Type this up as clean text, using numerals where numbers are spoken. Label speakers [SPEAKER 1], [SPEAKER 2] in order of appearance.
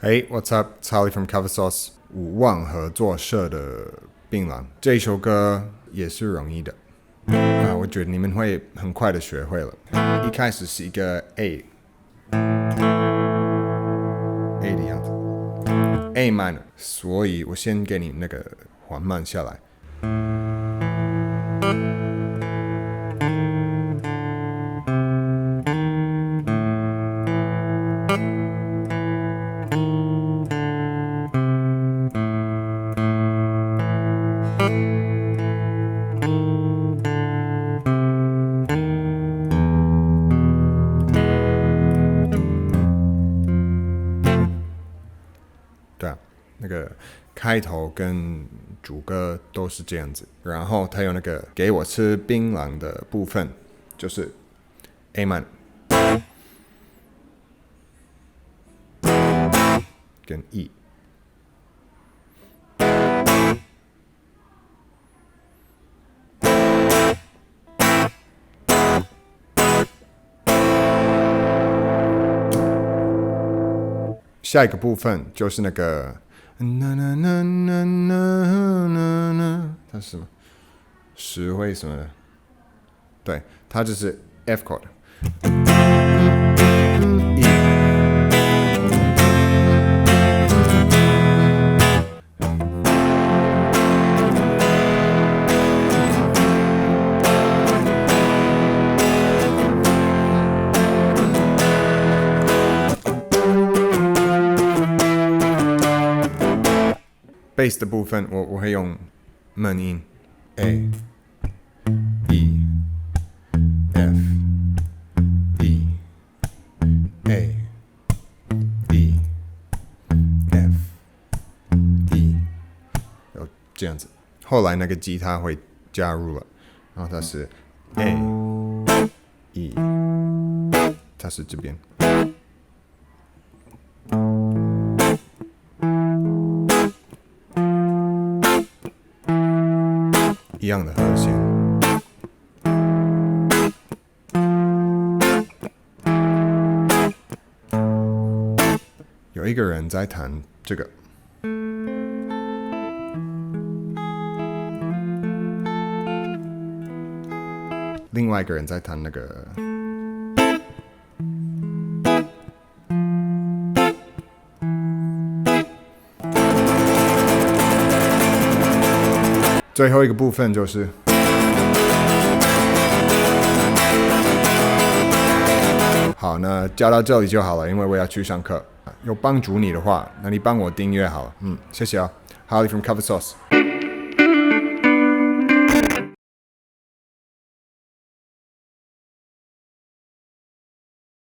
[SPEAKER 1] Hey, what's up? It's Holly from Cover Sauce. 无妄合作社的槟榔，这一首歌也是容易的。我觉得你们会很快的学会了。一开始是一个 A 的样子 ，A minor， 所以我先给你那个缓慢下来。对啊，那个开头跟主歌都是这样子，然后它有那个给我吃槟榔的部分，就是 A minor 跟 E。下一个部分就是那个它是什么？十会什么的？对，它就是 F chord。bass 的部分我会用闷音 A E F E A E F E， 有这样子。后来那个吉他会加入了，然后它是 A E， 它是这边。一样的和弦，有一个人在弹这个，另外一个人在弹那个。最后一个部分就是，好，那教到这里就好了，因为我要去上课。有帮助你的话，那你帮我订阅好了。谢谢啊。Holly from Cover Sauce。